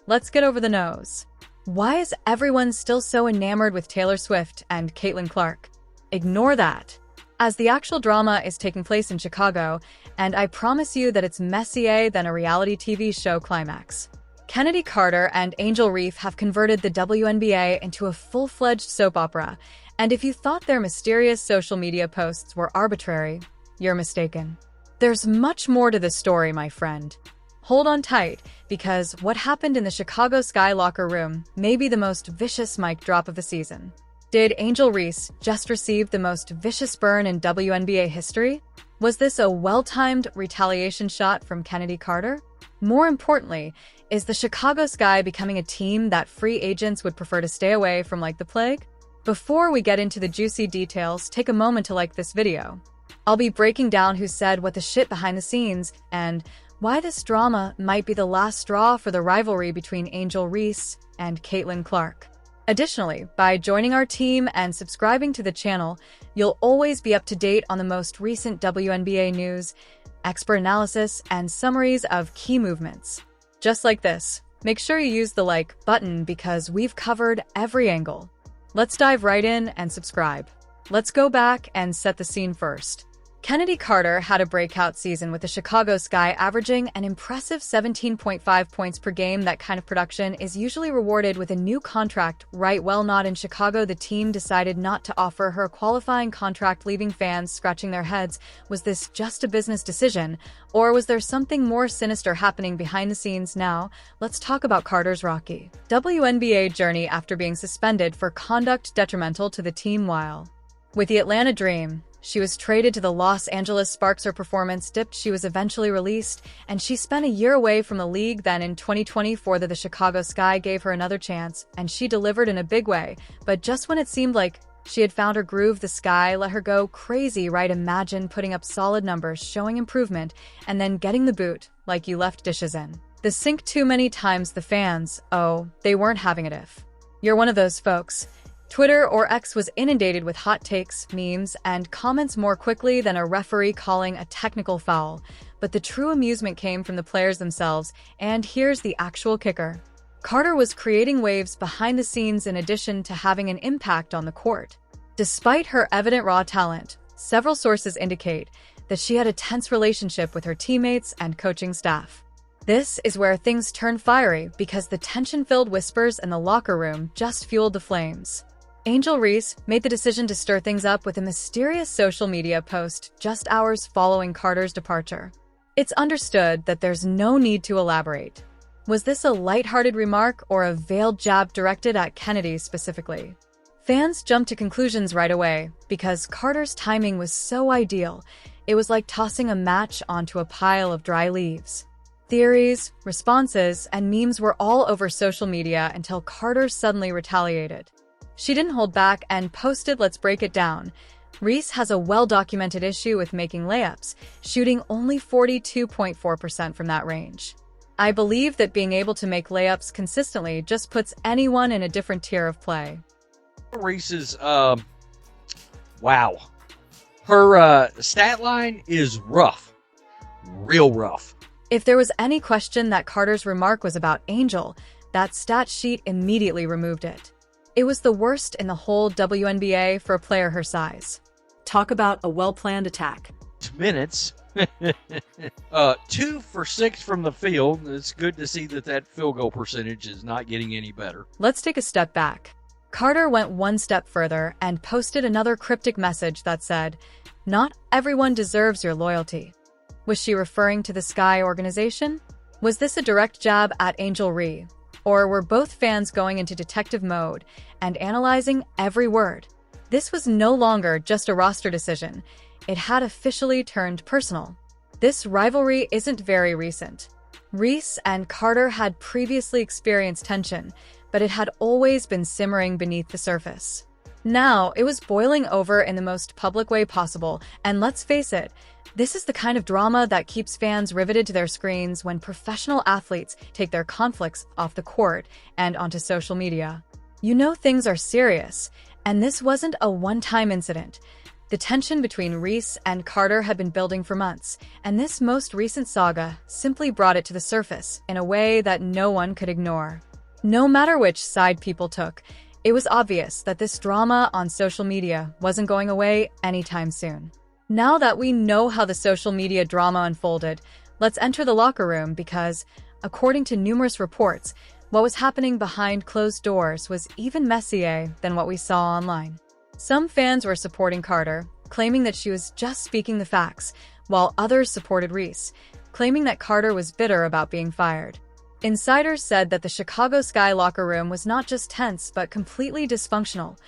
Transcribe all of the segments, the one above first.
let's get over the nose. Why is everyone still so enamored with Taylor Swift and Caitlin Clark? Ignore that, as the actual drama is taking place in Chicago, and I promise you that it's messier than a reality TV show climax. Chennedy Carter and Angel Reese have converted the WNBA into a full-fledged soap opera, and if you thought their mysterious social media posts were arbitrary, you're mistaken. There's much more to the story, my friend. Hold on tight, because what happened in the Chicago Sky locker room may be the most vicious mic drop of the season. Did Angel Reese just receive the most vicious burn in WNBA history? Was this a well-timed retaliation shot from Chennedy Carter? More importantly, is the Chicago Sky becoming a team that free agents would prefer to stay away from like the plague? Before we get into the juicy details, take a moment to like this video. I'll be breaking down who said what the shit behind the scenes and why this drama might be the last straw for the rivalry between Angel Reese and Caitlin Clark. Additionally, by joining our team and subscribing to the channel, you'll always be up to date on the most recent WNBA news, expert analysis, and summaries of key movements. Just like this, make sure you use the like button because we've covered every angle. Let's dive right in and subscribe. Let's go back and set the scene first. Chennedy Carter had a breakout season with the Chicago Sky averaging an impressive 17.5 points per game. That kind of production is usually rewarded with a new contract, right? Well, not in Chicago. The team decided not to offer her a qualifying contract, leaving fans scratching their heads. Was this just a business decision, or was there something more sinister happening behind the scenes? Now, let's talk about Carter's rocky WNBA journey after being suspended for conduct detrimental to the team. While with the Atlanta Dream, she was traded to the Los Angeles Sparks. Her performance dipped. She was eventually released, and she spent a year away from the league. Then in 2024, the Chicago Sky gave her another chance, and she delivered in a big way. But just when it seemed like she had found her groove, the Sky let her go crazy, right? Imagine putting up solid numbers, showing improvement, and then getting the boot like you left dishes in the sink too many times. The fans, oh, they weren't having it. If you're one of those folks, Twitter or X was inundated with hot takes, memes, and comments more quickly than a referee calling a technical foul. But the true amusement came from the players themselves, and here's the actual kicker. Carter was creating waves behind the scenes in addition to having an impact on the court. Despite her evident raw talent, several sources indicate that she had a tense relationship with her teammates and coaching staff. This is where things turn fiery because the tension-filled whispers in the locker room just fueled the flames. Angel Reese made the decision to stir things up with a mysterious social media post just hours following Carter's departure. It's understood that there's no need to elaborate. Was this a lighthearted remark or a veiled jab directed at Chennedy specifically? Fans jumped to conclusions right away because Carter's timing was so ideal. It was like tossing a match onto a pile of dry leaves. Theories, responses, and memes were all over social media until Carter suddenly retaliated. She didn't hold back and posted, "Let's break it down. Reese has a well-documented issue with making layups, shooting only 42.4% from that range. I believe that being able to make layups consistently just puts anyone in a different tier of play." Reese's, wow. Her stat line is rough. Real rough. If there was any question that Carter's remark was about Angel, that stat sheet immediately removed it. It was the worst in the whole WNBA for a player her size. Talk about a well-planned attack. Minutes. 2 for 6 from the field. It's good to see that field goal percentage is not getting any better. Let's take a step back. Carter went one step further and posted another cryptic message that said, "Not everyone deserves your loyalty." Was she referring to the Sky organization? Was this a direct jab at Angel Reese? Or were both fans going into detective mode and analyzing every word? This was no longer just a roster decision. It had officially turned personal. This rivalry isn't very recent. Reese and Carter had previously experienced tension, but it had always been simmering beneath the surface. Now, it was boiling over in the most public way possible, and let's face it, this is the kind of drama that keeps fans riveted to their screens when professional athletes take their conflicts off the court and onto social media. You know things are serious, and this wasn't a one-time incident. The tension between Reese and Carter had been building for months, and this most recent saga simply brought it to the surface in a way that no one could ignore. No matter which side people took, it was obvious that this drama on social media wasn't going away anytime soon. Now that we know how the social media drama unfolded, let's enter the locker room because, according to numerous reports, what was happening behind closed doors was even messier than what we saw online. Some fans were supporting Carter, claiming that she was just speaking the facts, while others supported Reese, claiming that Carter was bitter about being fired. Insiders said that the Chicago Sky locker room was not just tense but completely dysfunctional.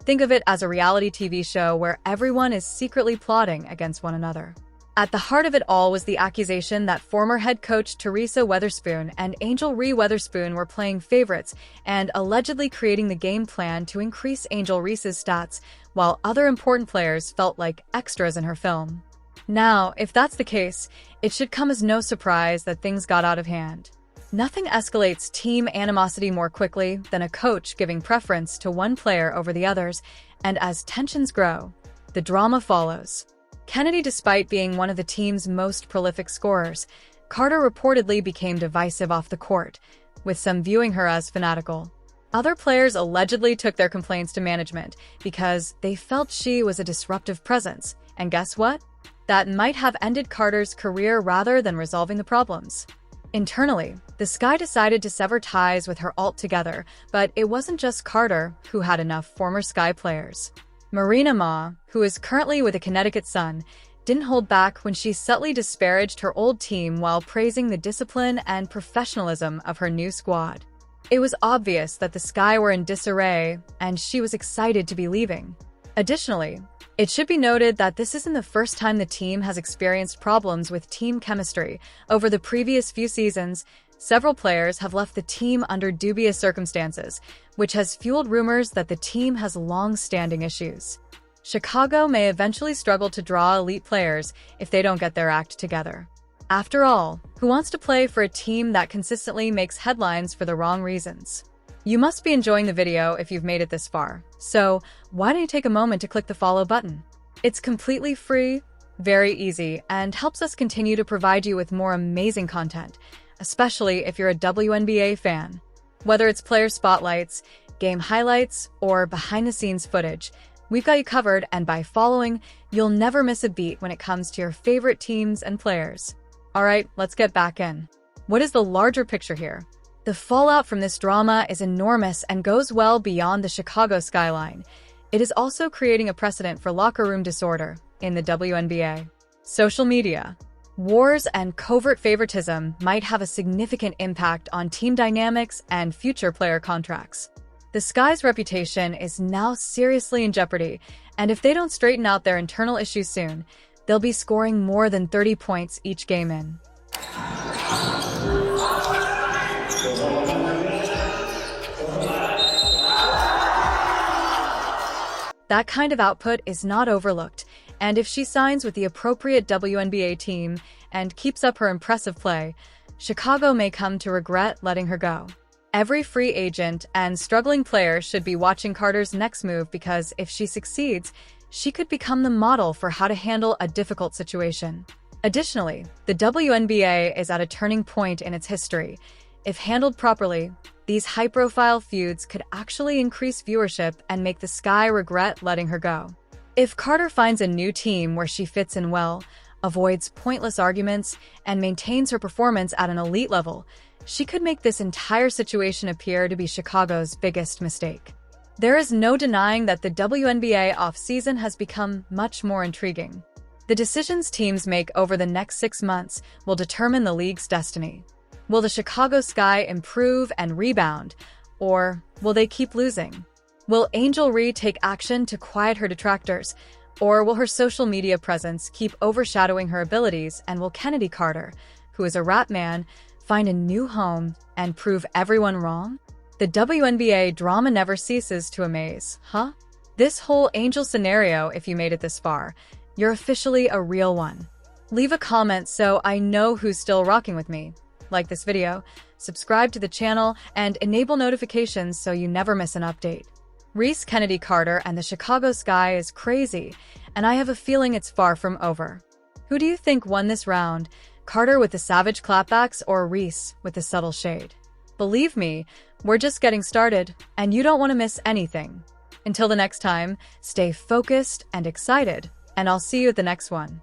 Think of it as a reality TV show where everyone is secretly plotting against one another. At the heart of it all was the accusation that former head coach Teresa Weatherspoon and Angel Ree Weatherspoon were playing favorites and allegedly creating the game plan to increase Angel Reese's stats, while other important players felt like extras in her film. Now, if that's the case, it should come as no surprise that things got out of hand. Nothing escalates team animosity more quickly than a coach giving preference to one player over the others, and as tensions grow, the drama follows. Chennedy, despite being one of the team's most prolific scorers, Carter reportedly became divisive off the court, with some viewing her as fanatical. Other players allegedly took their complaints to management because they felt she was a disruptive presence, and guess what? That might have ended Carter's career rather than resolving the problems. Internally, the Sky decided to sever ties with her altogether, but it wasn't just Carter who had enough former Sky players. Marina Ma, who is currently with the Connecticut Sun, didn't hold back when she subtly disparaged her old team while praising the discipline and professionalism of her new squad. It was obvious that the Sky were in disarray, and she was excited to be leaving. Additionally, it should be noted that this isn't the first time the team has experienced problems with team chemistry. Over the previous few seasons, several players have left the team under dubious circumstances, which has fueled rumors that the team has long-standing issues. Chicago may eventually struggle to draw elite players if they don't get their act together. After all, who wants to play for a team that consistently makes headlines for the wrong reasons? You must be enjoying the video if you've made it this far, so why don't you take a moment to click the follow button? It's completely free, very easy, and helps us continue to provide you with more amazing content, especially if you're a WNBA fan. Whether it's player spotlights, game highlights, or behind-the-scenes footage, we've got you covered, and by following, you'll never miss a beat when it comes to your favorite teams and players. Alright, let's get back in. What is the larger picture here? The fallout from this drama is enormous and goes well beyond the Chicago skyline. It is also creating a precedent for locker room disorder in the WNBA. Social media. Wars and covert favoritism might have a significant impact on team dynamics and future player contracts. The Sky's reputation is now seriously in jeopardy, and if they don't straighten out their internal issues soon, they'll be scoring more than 30 points each game in. That kind of output is not overlooked, and if she signs with the appropriate WNBA team and keeps up her impressive play, Chicago may come to regret letting her go. Every free agent and struggling player should be watching Carter's next move because if she succeeds, she could become the model for how to handle a difficult situation. Additionally, the WNBA is at a turning point in its history. If handled properly, these high-profile feuds could actually increase viewership and make the Sky regret letting her go. If Carter finds a new team where she fits in well, avoids pointless arguments, and maintains her performance at an elite level, she could make this entire situation appear to be Chicago's biggest mistake. There is no denying that the WNBA offseason has become much more intriguing. The decisions teams make over the next 6 months will determine the league's destiny. Will the Chicago Sky improve and rebound, or will they keep losing? Will Angel Ree take action to quiet her detractors, or will her social media presence keep overshadowing her abilities, and will Chennedy Carter, who is a rap man, find a new home and prove everyone wrong? The WNBA drama never ceases to amaze, huh? This whole Angel scenario, if you made it this far, you're officially a real one. Leave a comment so I know who's still rocking with me. Like this video, subscribe to the channel, and enable notifications so you never miss an update. Reese Chennedy Carter and the Chicago Sky is crazy, and I have a feeling it's far from over. Who do you think won this round? Carter with the savage clapbacks or Reese with the subtle shade? Believe me, we're just getting started, and you don't want to miss anything. Until the next time, stay focused and excited, and I'll see you at the next one.